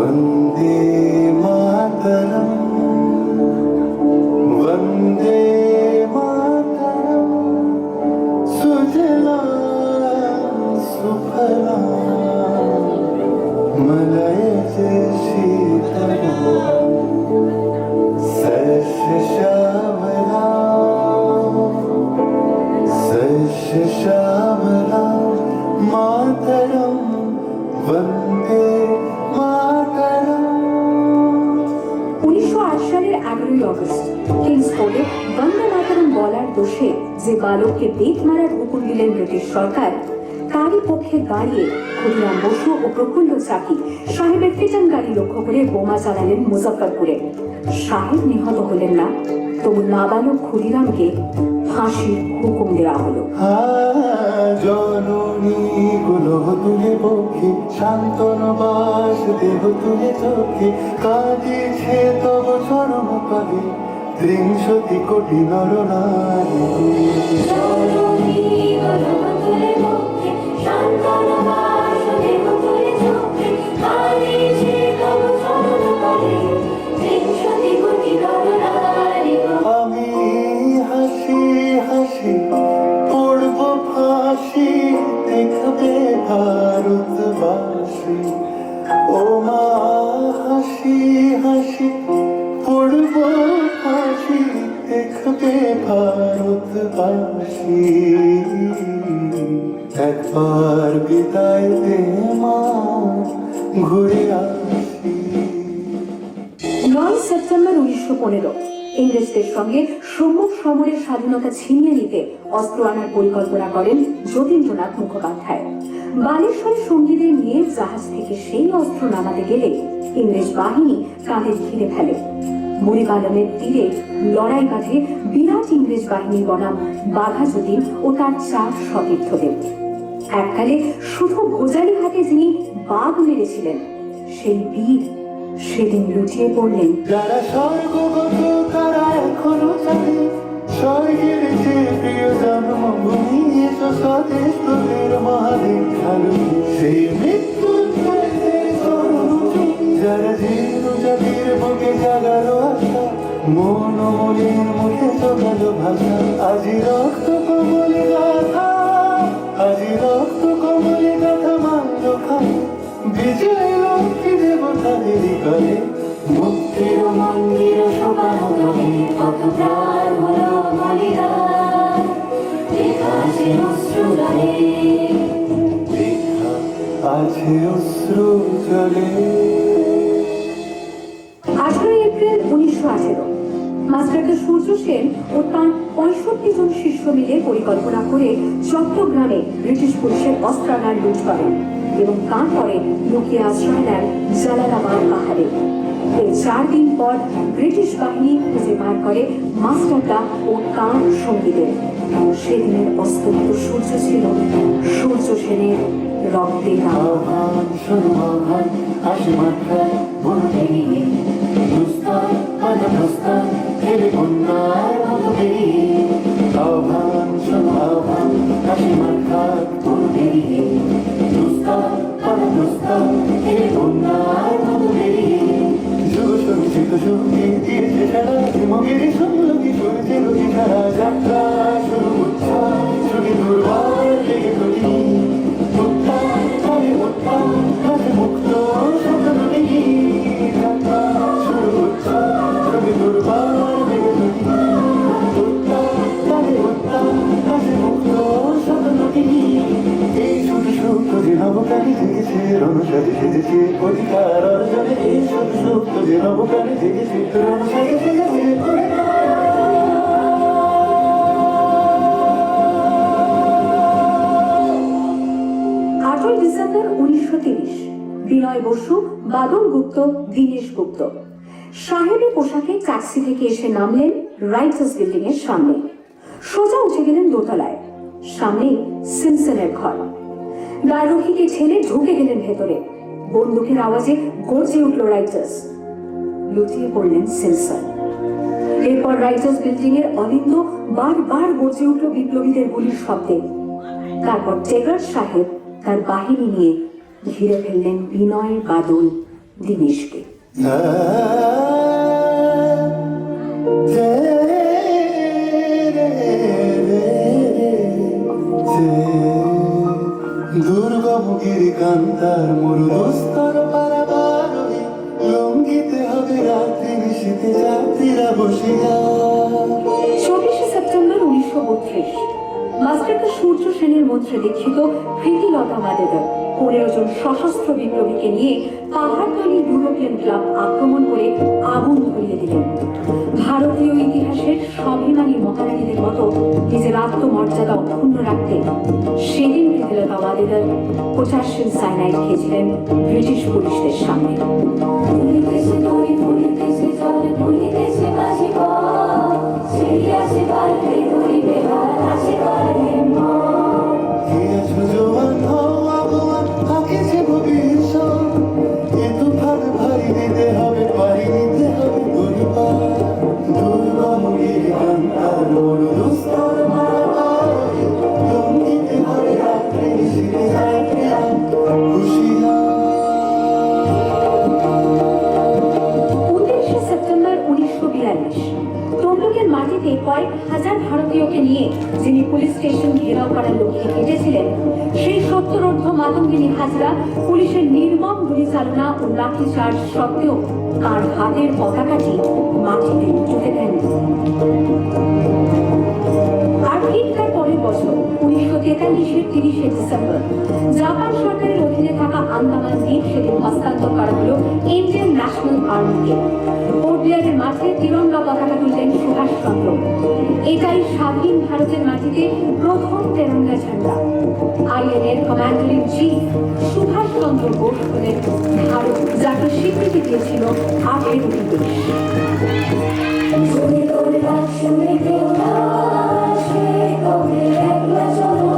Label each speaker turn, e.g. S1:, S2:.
S1: वंदे मातरम वंदे मातरम सुजलां सुफलां मलयज शीतलां सस्य श्यामलां मातरम वंदे मातरम।
S2: 1908 সালের 11ই আগস্ট কিংস কোর্টে বন্দে মাতরম বলার দোষে যে বালককে বেত মারার হুকুম দিলেন ব্রিটিশ সরকার, তারই পক্ষে দাঁড়িয়ে ক্ষুদিরাম বসু ও প্রফুল্ল চাকি সাহেবের ফিটান গাড়ি লক্ষ্য করে বোমা চালালেন মুজফ্ফরপুরে। সাহেব নিহত হলেন না, তবু নাবালক ক্ষুদিরামকে ফাঁসির হুকুম দেওয়া হলো।
S1: জননী গুলো তুলে পক্ষে শান্তনবাস দেহ তুলে চোখে কাঁদিছে তব চরণ পাবে ৩০০ কোটি নরনারী। আমি হাসি হাসি পড়ব ফাঁসি দেখবে ভারতবাসী। ও মা হাসি হাসি পড়ব ফাঁসি দেখবে ভারতবাসী। একবার বিদায় দে মা ঘুরে আসি।
S2: 9 সেপ্টেম্বর 1915 ইংরেজদের সঙ্গে সম্মুখ সমরের স্বাধীনতা ছিনিয়ে নিতে অস্ত্র আনার পরিকল্পনা করেন যতীন্দ্রনাথ মুখোপাধ্যায়। বালেশ্বরের সঙ্গীদের নিয়ে জাহাজ থেকে সেই অস্ত্র নামাতে গেলে ইংরেজ বাহিনী তাদের ঘিরে ফেলে। বুড়িবালনের তীরে লড়াই বাঁধে বিরাট ইংরেজ বাহিনীর বনাম বাঘা যতীন ও তার 4 সতীর্থদের। এককালে শুধু ভোজালি হাতে যিনি বাঘ মেরেছিলেন, সেই বীর সেদিন লুটিয়ে পড়লেন।
S1: যারা স্বর্গগত তারা এখনো জানে স্বর্গের যে প্রিয় জন্মভূমি এসো স্বদেশ তোদের মহাদেব খালু সেই মৃত্যু যারা জীর্ণ জাতির বুকে জাগালো আশা মন মলিন মুখে জোগালো ভাষা। আজি রক্ত কমলে গাথা আজি রক্ত কমলে গাথা মানলো খায় বিজয় লক্ষ্মী দেবতাদের করে মুক্তির মন্দির শোকানো করে কত প্রাণ হলো বলিদান। লেখা আছে অশ্রু জলে লেখা আছে অশ্রু জলে।
S2: 18 এপ্রিল 1918 মাস্টারদা সূর্য সেন ও তার 65 জন শিষ্য মিলে পরিকল্পনা করে চট্টগ্রামে ব্রিটিশ পুলিশের অস্ত্রাগার লুট করেন এবং তারপরে লুকিয়ে আশ্রয় নেন জালালাবাদ পাহাড়ে। এর 4 দিন পর ব্রিটিশ বাহিনী খুঁজে বার করে মাস্টারদা ও তার সঙ্গীদের। সেদিনের অস্তমিত সূর্য ছিল সূর্য সেনের রক্তে
S1: আহ্বান শোনো আহ্বান আসে মাথায় বলতে দুস্তার দুস্তার ফেলে কন্যার মতো বেরিয়ে। আহ্বান শোনো আহ্বান আসে মাথায় বলতে দুস্তার দুস্তার ফেলে কন্যার মতো বেরিয়ে। যুগ সঞ্চিত সঙ্গী দিয়েছে সারা মগের সঙ্গী সূর্যের নদী ধারা যাত্রা শুরু উৎসাহ শুধু দুর্বার লেগে ধরি মুক্ত শব্দী যাত্রা শুরু উৎসাহ শুধু দুর্বার লেগে ধরি মুক্ত শব্দী। এই শুধু সুপ্ত যে নবকারী জেগেছে রণসাজে সেজেছে অধিকার অর্জনে। এই শুধু সুপ্ত যে নবকারী জেগেছে রণসাজে সেজেছে অধিকার।
S2: 8 ডিসেম্বর 1930 বিনয় বসু, বাদল গুপ্ত, দীনেশ গুপ্ত সাহেবের পোশাকে ট্যাক্সি থেকে এসে নামলেন রাইটার্স বিল্ডিং এর সামনে। সোজা উঠে গেলেন দোতলায়। সামনে সিমসনের ঘর। গায়রক্ষীকে ছেড়ে ঢুকে গেলেন ভেতরে। বন্দুকের আওয়াজে গর্জে উঠল রাইটার্স। লুটিয়ে পড়লেন সিমসন। এরপর রাইটার্স বিল্ডিং এর অলিন্দ বারবার গর্জে উঠল বিপ্লবীদের গুলির শব্দে। তারপর টেগার সাহেব তার বাহিনী নিয়ে ঘিরে ফেললেন বিনয়, বাদল দিনেশকে।
S1: দুর্গম গিরিকান্তার মরুদস্তর পারাবারোহী লঙ্ঘিতে হবে রাত্রি নিশীতে যাত্রীরা বসিয়া।
S2: 24শে সেপ্টেম্বর 1932 মাস্টারদা সূর্য সেনের মন্ত্রে দীক্ষিত প্রীতিলতা ওয়াদেদার 15 জন সশস্ত্র বিপ্লবীকে নিয়ে পাহাড়তলী ইউরোপিয়ান ক্লাব আক্রমণ করে আগুন ধরিয়ে দিলেন। ভারতীয় ইতিহাসের স্বাভিমানী মহারানীদের মতো নিজের আত্মমর্যাদা অক্ষুণ্ণ রাখতে সেদিন প্রীতিলতা ওয়াদেদার পোটাশিয়াম সাইনাইড খেয়েছিলেন ব্রিটিশ পুলিশদের সামনে। তমলুকের মাটিতে কয়েক হাজার ভারতীয়কে নিয়ে যিনি পুলিশ স্টেশন ঘেরাও করার লক্ষ্যে কেটেছিলেন, সেই সত্তরোর্ধ্ব মাতঙ্গিনী হাজরা পুলিশের নির্মম গুলিচালনা ও লাঠিচার্জ সত্ত্বেও তার হাতের পতাকাটি মাটিতে পুঁতে দেন। আর ঠিক তার পরের বছর 1943-এর 30শে ডিসেম্বর জাপান সরকারের অধীনে থাকা আন্দামান দ্বীপ সেদিন হস্তান্তর করা হলো ইন্ডিয়ান ন্যাশনাল আর্মিকে। পোর্ট ব্লেয়ারের মাঠে তিরঙ্গা পতাকা তুললেন সুভাষচন্দ্র। এটাই স্বাধীন ভারতের মাটিতে প্রথম তেরঙ্গা ঝান্ডা। আইএনএর commander in chief Subhashchandra Bose হলেন ভারত, যাকে স্বীকৃতি দিয়েছিল 18টি দেশ। শুনে কেউ না, সে কবে একলা চলো